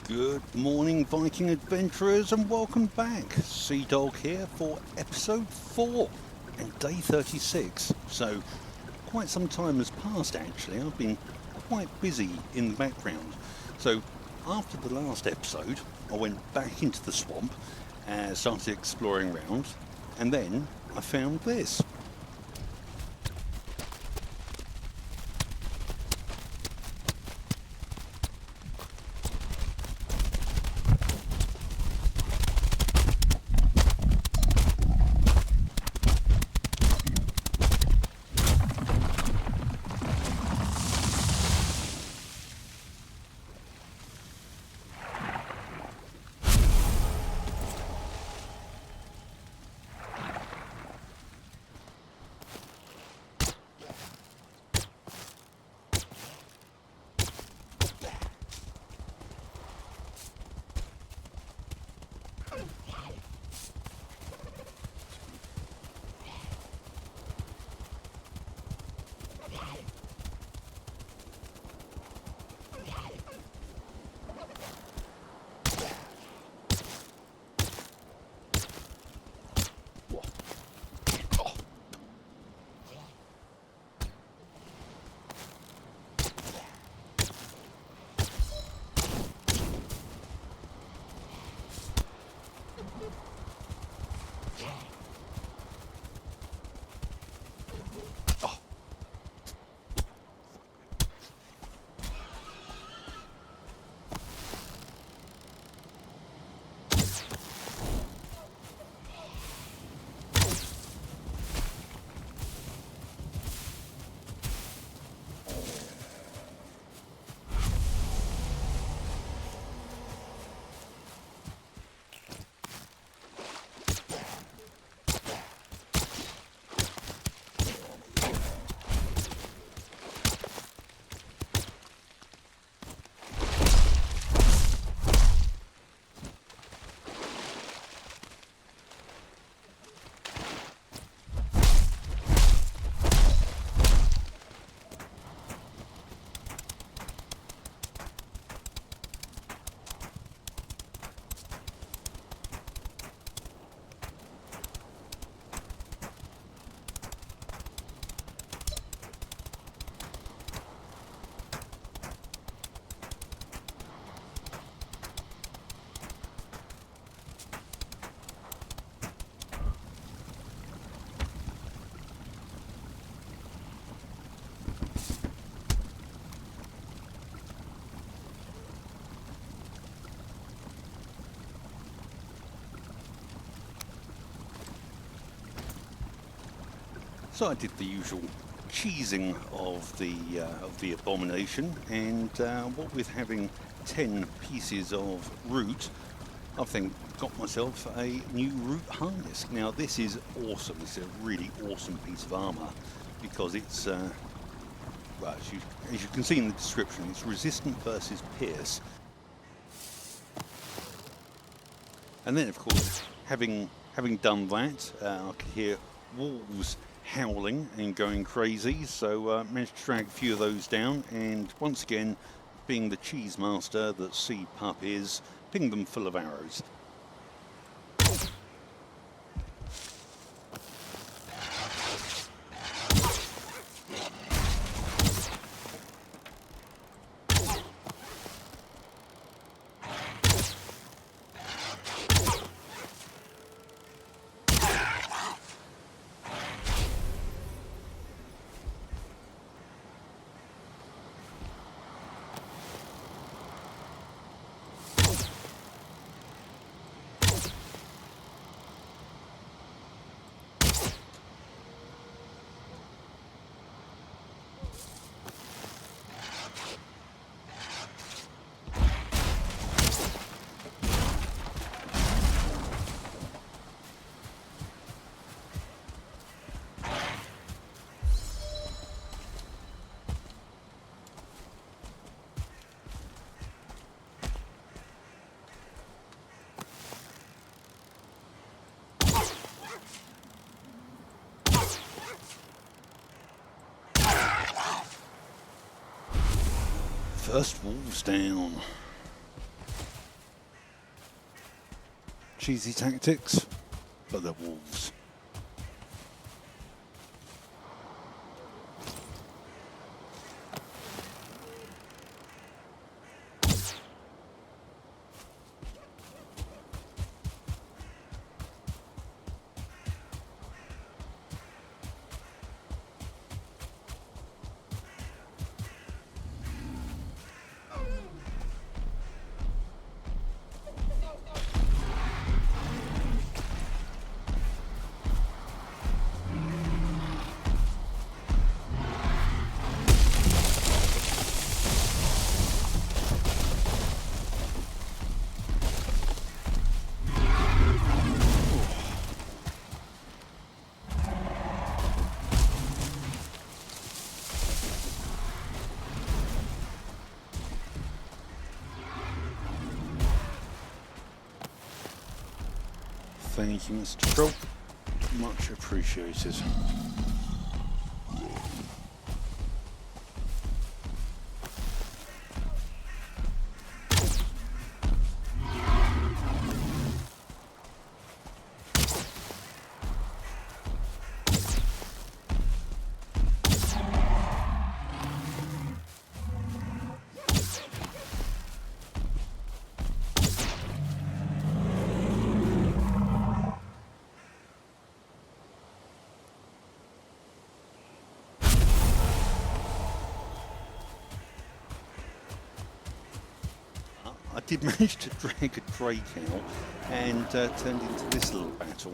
Good morning, Viking adventurers, and welcome back. Sea Dog here for episode 4 and day 36. So, quite some time has passed actually. I've been quite busy in the background. So, after the last episode, I went back into the swamp and started exploring around, and then I found this. So I did the usual cheesing of the abomination, and what with having 10 pieces of root, I think got myself a new root harness. Now this is awesome. It's a really awesome piece of armour because it's well, as you can see in the description, it's resistant versus pierce. And then, of course, having done that, I could hear wolves howling and going crazy, so managed to drag a few of those down, and once again, being the cheese master that Sea Pup is, ping them full of arrows. First wolves down. cheesy tactics, but they're wolves. Thank you, Mr. Troll. Much appreciated. I did manage to drag a drake out and turned into this little battle.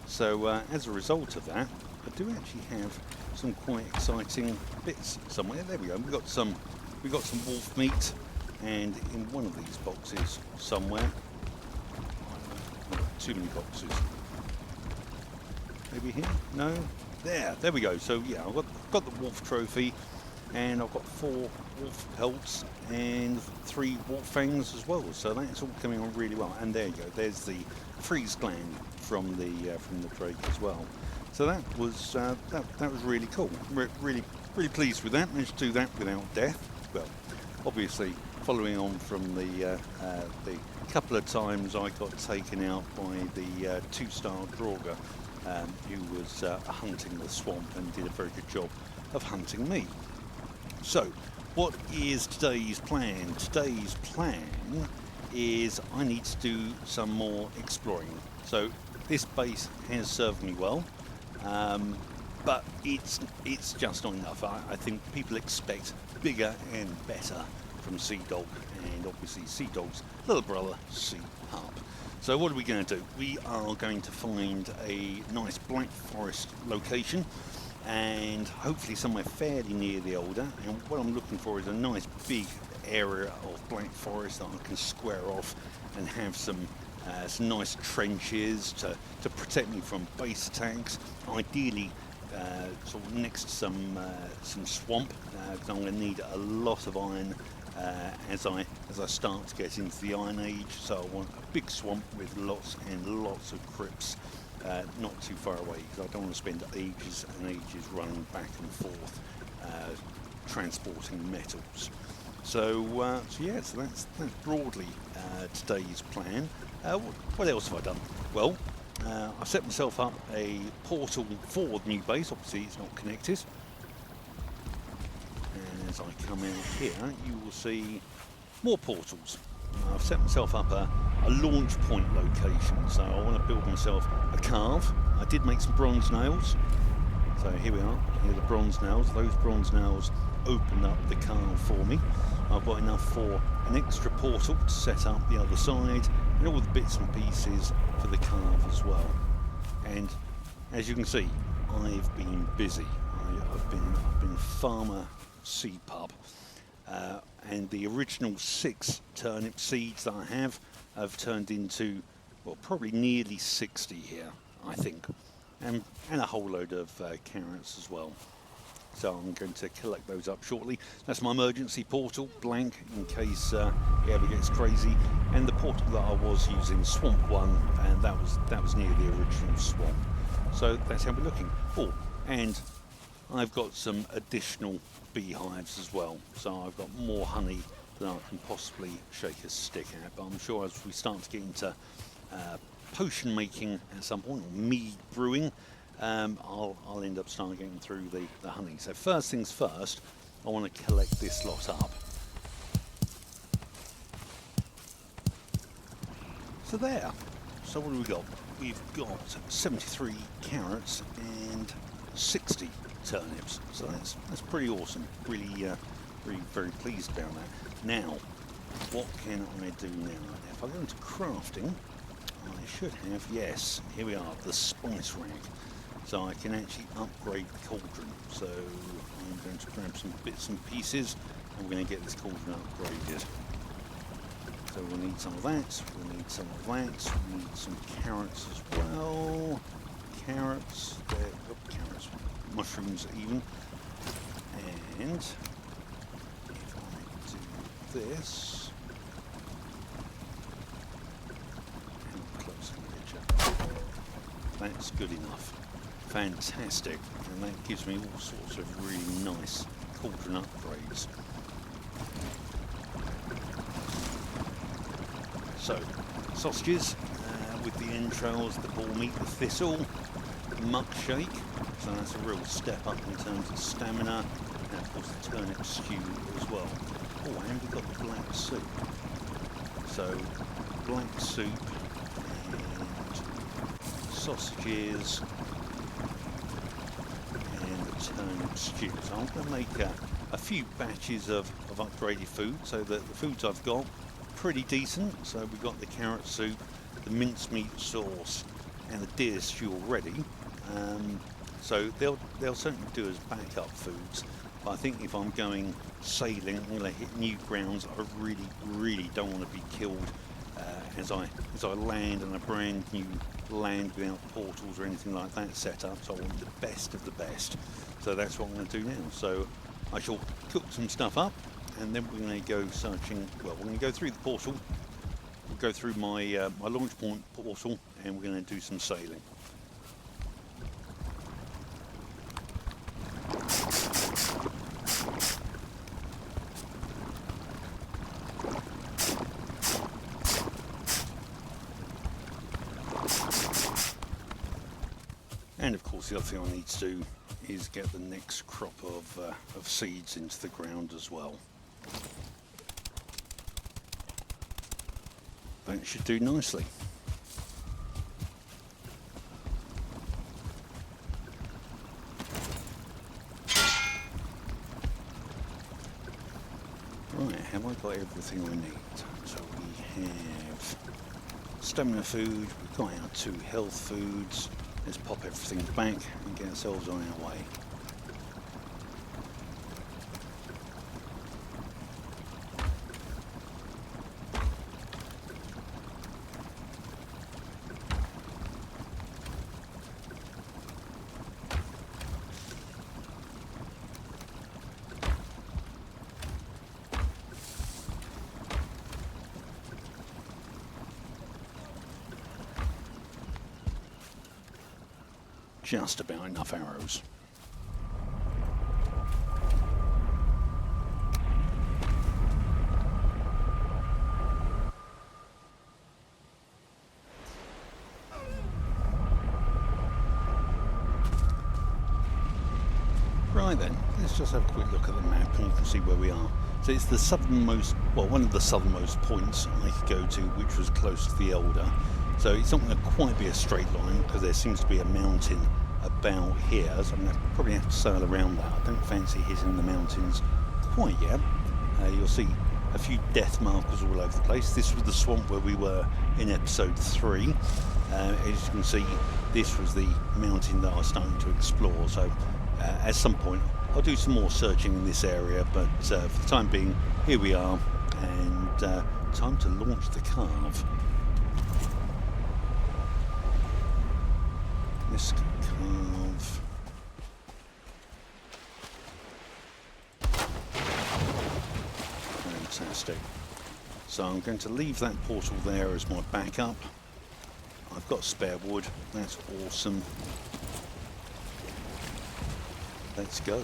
So as a result of that, I do actually have some quite exciting bits somewhere. There we go. We got some wolf meat, and in one of these boxes somewhere. Too many boxes. Maybe here? No. There we go. So yeah, I've got the wolf trophy, and I've got 4 wolf pelts and 3 wolf fangs as well. So that's all coming on really well. And there you go. There's the freeze gland from the drake as well. So that was really cool. Really pleased with that. Managed to do that without death. Well, obviously following on from the couple of times I got taken out by the 2-star Draugr, who was hunting the swamp and did a very good job of hunting me. So, what is today's plan? Today's plan is I need to do some more exploring. So this base has served me well, but it's just not enough. I think people expect bigger and better from Sea Dog, and obviously Sea Dog's little brother, Sea Pup. So what are we going to do? We are going to find a nice Black Forest location, and hopefully somewhere fairly near the Elder. And what I'm looking for is a nice big area of Black Forest that I can square off and have some nice trenches to protect me from base attacks. Ideally, sort of next to some swamp. I'm going to need a lot of iron as I start to get into the Iron Age. So I want a big swamp with lots and lots of crypts. Not too far away, because I don't want to spend ages and ages running back and forth transporting metals. So yeah, so that's broadly today's plan. What else have I done? Well, I've set myself up a portal for the new base. Obviously it's not connected. And as I come out here, you will see more portals. I've set myself up a launch point location, so I want to build myself a carve. I did make some bronze nails, so here we are, here are the bronze nails. Those bronze nails opened up the carve for me. I've got enough for an extra portal to set up the other side, and all the bits and pieces for the carve as well. And as you can see, I've been busy. I've been farmer seed pub. And the original 6 turnip seeds that I have turned into, well, probably nearly 60 here, I think, and a whole load of carrots as well. So I'm going to collect those up shortly. That's my emergency portal, blank, in case it ever gets crazy. And the portal that I was using, Swamp 1, and that was near the original swamp. So that's how we're looking. Oh, and I've got some additional beehives as well, so I've got more honey than I can possibly shake a stick at. But I'm sure as we start to get into potion making at some point, or mead brewing, I'll end up starting getting through the honey. So first things first, I want to collect this lot up. So there. So what do we got? We've got 73 carrots and 60 turnips, so that's pretty awesome. Really very pleased about that. Now, what can I do now? If I go into crafting, I should have, yes, here we are, the spice rack. So I can actually upgrade the cauldron. So I'm going to grab some bits and pieces, and we're going to get this cauldron upgraded. So we'll need some of that, we'll need some of that, we need some carrots as well. Carrots, carrots, mushrooms even. And if I do this, how close can I get you? That's good enough. Fantastic. And that gives me all sorts of really nice cauldron upgrades. So, sausages with the entrails, the boar meat, the thistle, muck shake, so that's a real step up in terms of stamina, and of course the turnip stew as well. Oh, and we've got the black soup. So, black soup and sausages and the turnip stew. So I'm going to make a few batches of upgraded food, so that the foods I've got pretty decent. So we've got the carrot soup, the mincemeat sauce, and the deer stew already. So they'll certainly do as backup foods. But I think if I'm going sailing, I'm going to hit new grounds. I really don't want to be killed as I land on a brand new land without portals or anything like that set up. So I want the best of the best. So that's what I'm going to do now. So I shall cook some stuff up, and then we're going to go searching. Well, we're going to go through the portal. We'll go through my my launch point portal, and we're going to do some sailing. And of course, the other thing I need to do is get the next crop of seeds into the ground as well. That should do nicely. Right, have I got everything I need? So we have stamina food, we've got our 2 health foods. Let's pop everything back and get ourselves on our way. Just about enough arrows. Right then, let's just have a quick look at the map and you can see where we are. So it's the southernmost, well, one of the southernmost points I could go to, which was close to the Elder. So it's not going to quite be a straight line because there seems to be a mountain about here, so I'm going to probably have to sail around that. I don't fancy hitting the mountains quite yet. You'll see a few death markers all over the place. This was the swamp where we were in episode 3. As you can see, this was the mountain that I was starting to explore. So at some point I'll do some more searching in this area, but for the time being, here we are, and time to launch the carve. This carve. Fantastic. So I'm going to leave that portal there as my backup. I've got spare wood, that's awesome. Let's go.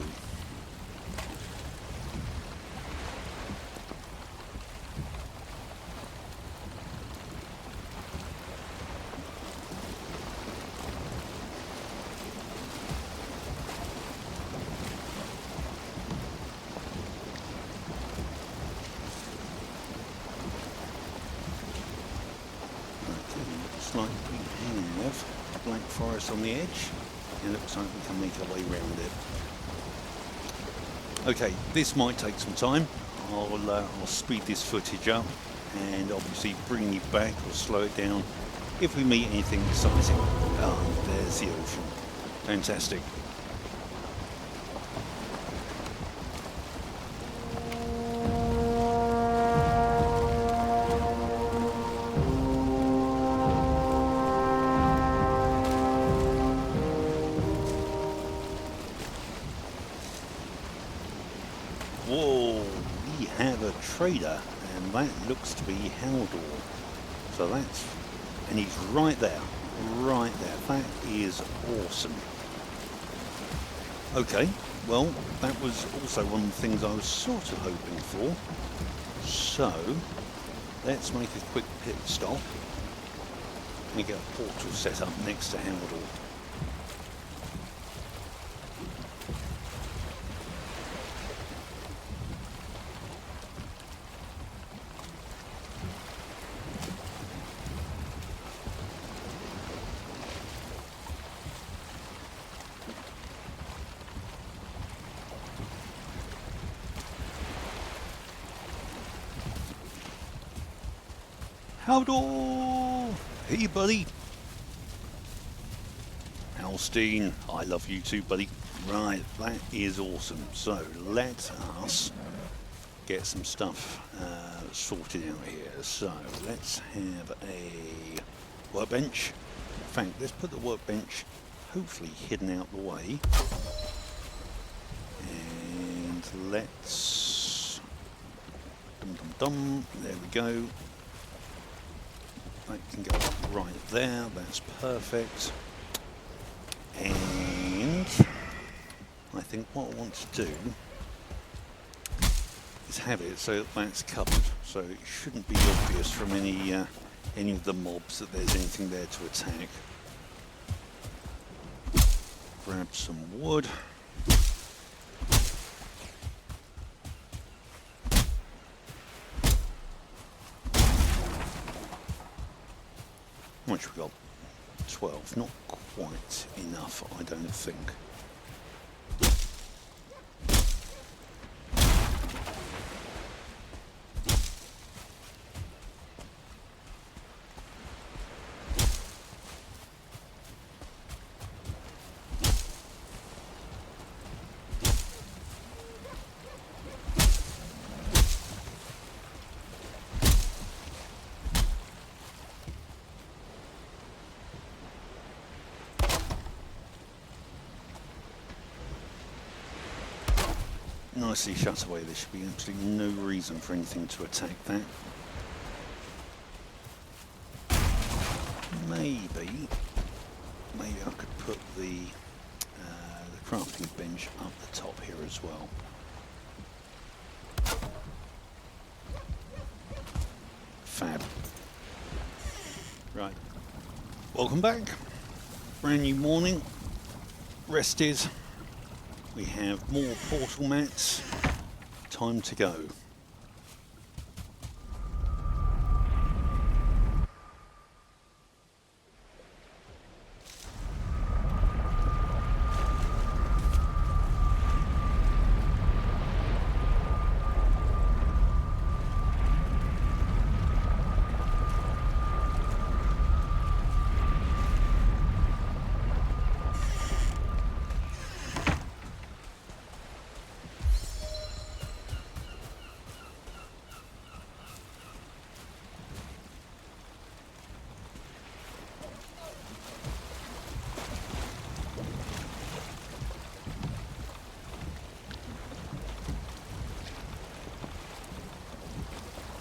Like we have a black forest on the edge. It looks like we can make our way around it. Okay, this might take some time. I'll speed this footage up and obviously bring you back or slow it down if we meet anything exciting. Oh, there's the ocean. Fantastic. Whoa, we have a trader, and that looks to be Haldor. So and he's right there, right there. That is awesome. Okay, well, that was also one of the things I was sort of hoping for. So, let's make a quick pit stop and get a portal set up next to Haldor. Haldor! Hey, buddy. Halstein, I love you too, buddy. Right, that is awesome. So let us get some stuff sorted out here. So let's have a workbench. In fact, let's put the workbench hopefully hidden out the way. And let's... There we go. That can go right there, that's perfect. And I think what I want to do is have it so that's covered, so it shouldn't be obvious from any of the mobs that there's anything there to attack. Grab some wood. How much we got? 12. Not quite enough, I don't think. Nicely shut away. There should be absolutely no reason for anything to attack that. Maybe I could put the crafting bench up the top here as well. Fab. Right. Welcome back. Brand new morning. Rested. We have more portal mats. Time to go.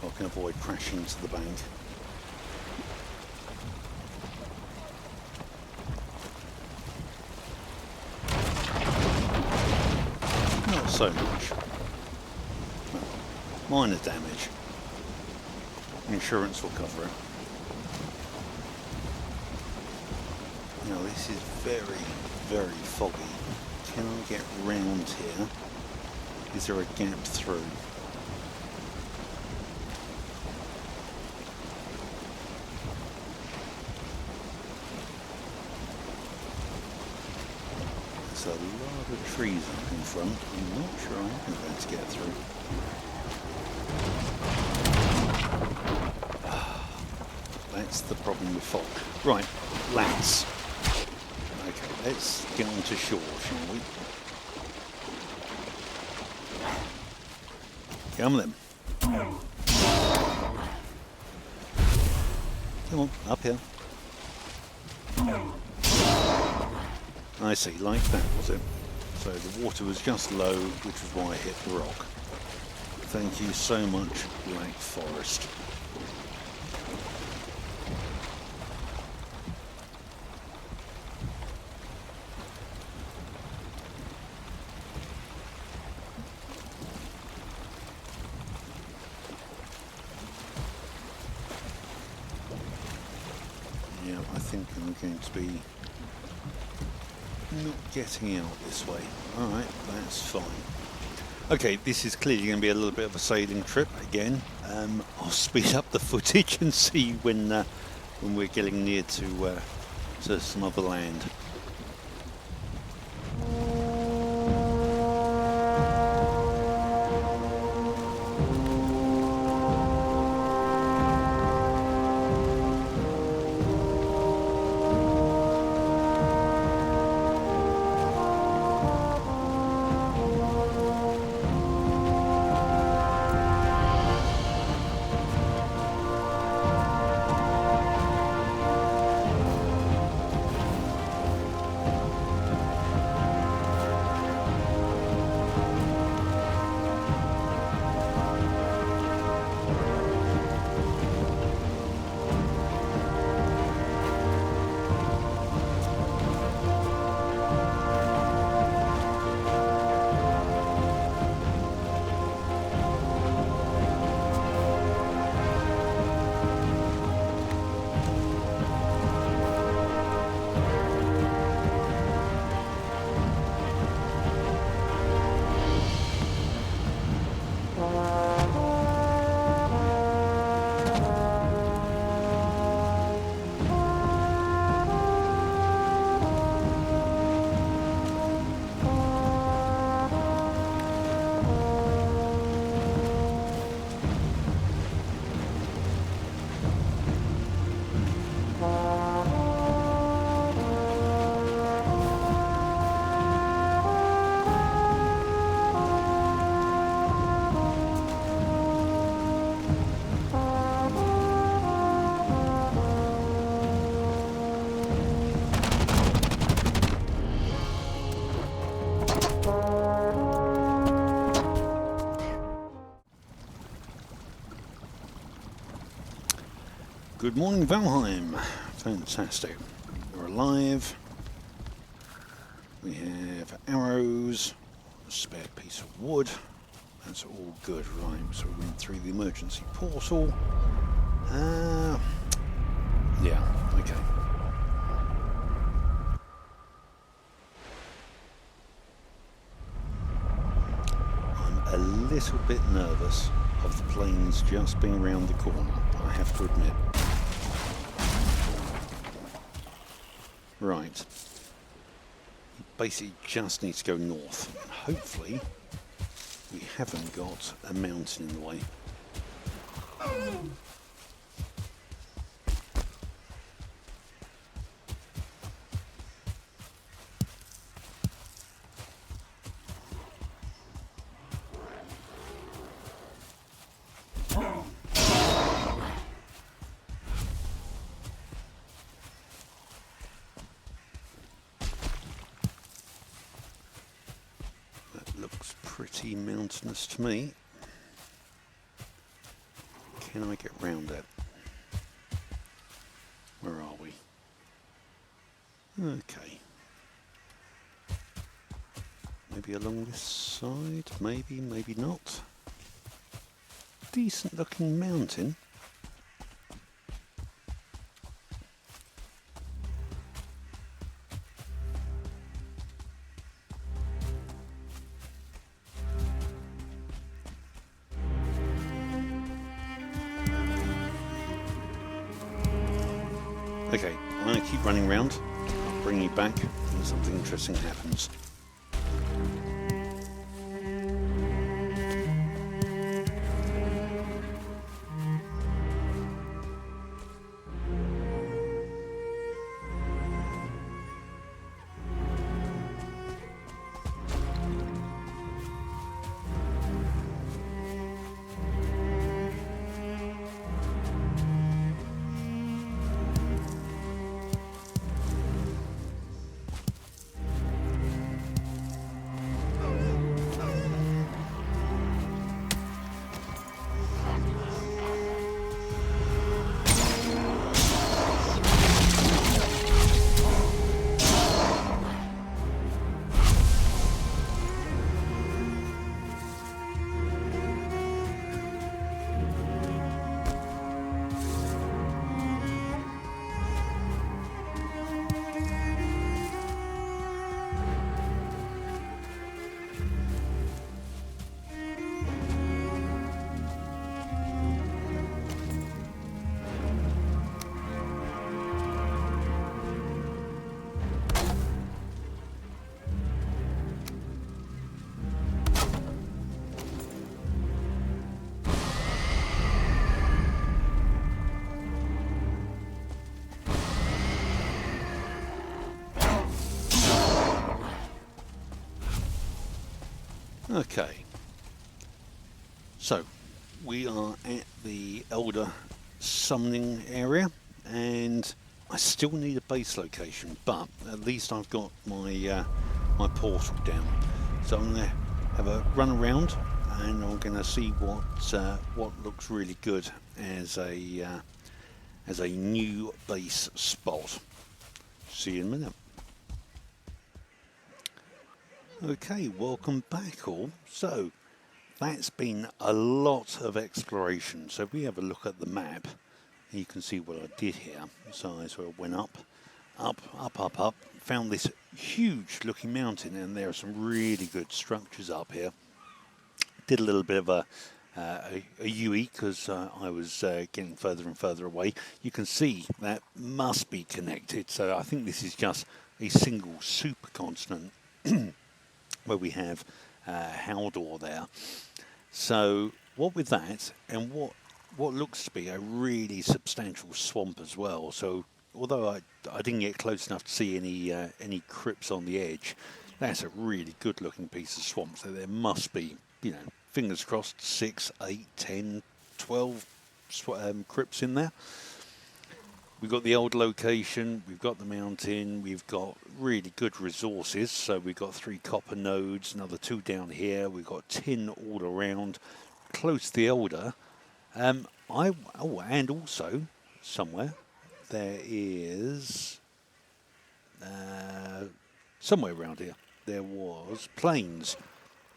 I can avoid crashing into the bank. Not so much. Well, minor damage. Insurance will cover it. Now this is very, very foggy. Can I get round here? Is there a gap through? A lot of trees up in front. I'm not sure I'm going to get through. That's the problem with fog. Right, lads. Okay, let's get on to shore, shall we? Come then. Come on, up here. I see, like that was it. So the water was just low, which is why I hit the rock. Thank you so much, Black Forest. Yeah, I think I'm going to be not getting out this way. Alright, that's fine. Okay, this is clearly going to be a little bit of a sailing trip again. I'll speed up the footage and see when we're getting near to some other land. Good morning, Valheim. Fantastic. We're alive. We have arrows, a spare piece of wood. That's all good, right? So we went through the emergency portal. Yeah, okay. little bit nervous of the planes just being around the corner, I have to admit. Right. You basically just need to go north. Hopefully, we haven't got a mountain in the way. Looks pretty mountainous to me. Can I get round it? Where are we? Okay. Maybe along this side, maybe, maybe not. Decent looking mountain. Okay, I'm going to keep running around. I'll bring you back when something interesting happens. Okay, so we are at the Elder summoning area, and I still need a base location, but at least I've got my my portal down. So I'm going to have a run around, and I'm going to see what looks really good as a new base spot. See you in a minute. Okay, welcome back all. So that's been a lot of exploration. So if we have a look at the map, you can see what I did here. So I sort of went up, found this huge looking mountain, and there are some really good structures up here. Did a little bit of a UE because I was getting further and further away. You can see that must be connected. So I think this is just a single supercontinent where we have Haldor there. So what with that, and what looks to be a really substantial swamp as well. So although I didn't get close enough to see any crypts on the edge, that's a really good looking piece of swamp. So there must be, you know, fingers crossed, 6, 8, 10, 12 crypts in there. We've got the old location, we've got the mountain, we've got really good resources. So we've got 3 copper nodes, another 2 down here, we've got tin all around, close to the Elder. And also somewhere there is somewhere around here there was plains.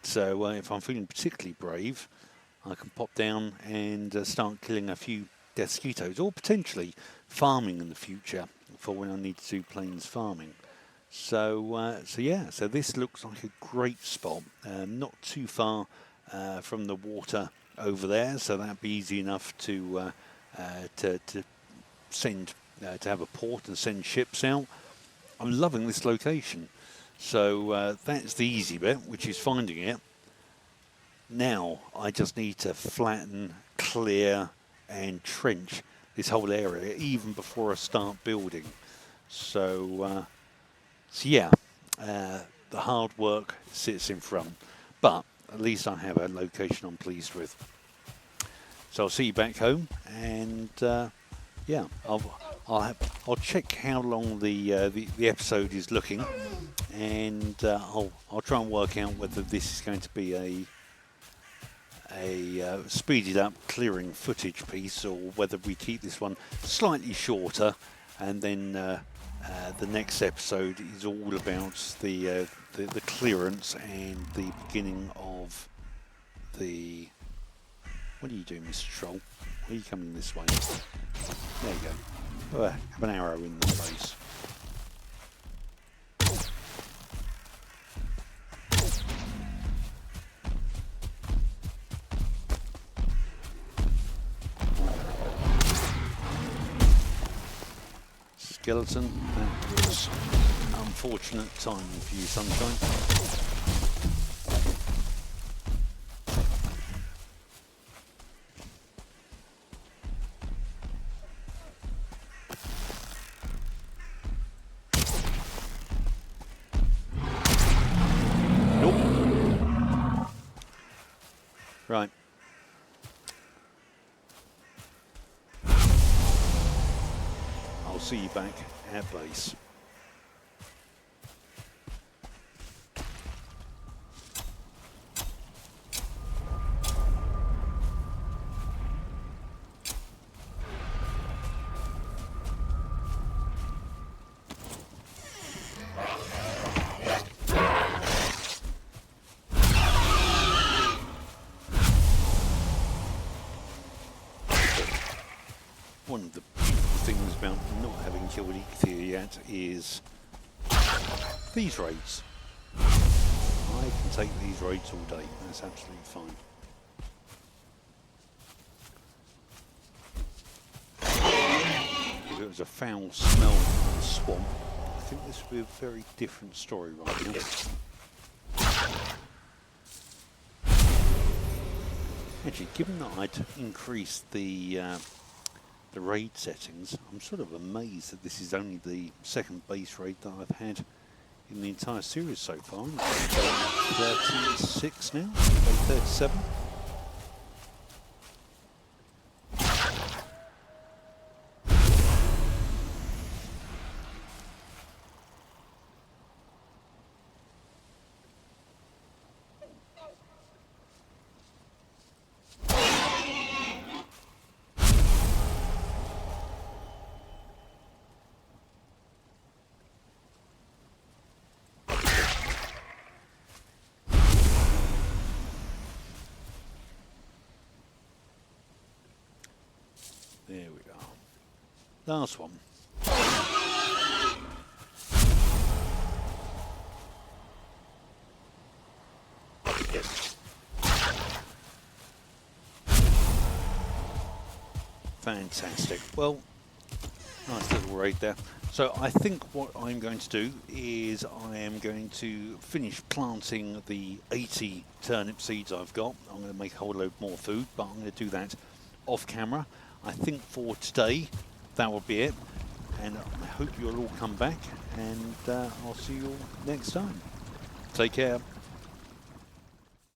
So if I'm feeling particularly brave, I can pop down and start killing a few Desquitos, or potentially farming in the future for when I need to do plains farming. So yeah, so this looks like a great spot, not too far from the water over there, so that'd be easy enough to send to have a port and send ships out. I'm loving this location. So that's the easy bit, which is finding it. Now I just need to flatten, clear and trench this whole area even before I start building. So yeah, the hard work sits in front, but at least I have a location I'm pleased with. So I'll see you back home, and yeah, I'll check how long the episode is looking, and I'll try and work out whether this is going to be a speeded up clearing footage piece, or whether we keep this one slightly shorter, and then the next episode is all about the clearance and the beginning of the. What are you doing, Mr. Troll? Are you coming this way? There you go. Have an arrow in the face. Skeleton, that was unfortunate timing for you, Sunshine. Right. I'll see you back at base. One of the things about not having killed Ep4 yet is these raids. I can take these raids all day, that's absolutely fine. If it was a foul smell in the swamp, I think this would be a very different story right now. Actually, given that I'd increased the raid settings, I'm sort of amazed that this is only the second base raid that I've had in the entire series so far. I'm 36 now, 37. There we go. Last one. Fantastic. Well, nice little raid there. So I think what I'm going to do is I am going to finish planting the 80 turnip seeds I've got. I'm going to make a whole load more food, but I'm going to do that off camera. I think for today that will be it, and I hope you'll all come back, and I'll see you all next time. Take care.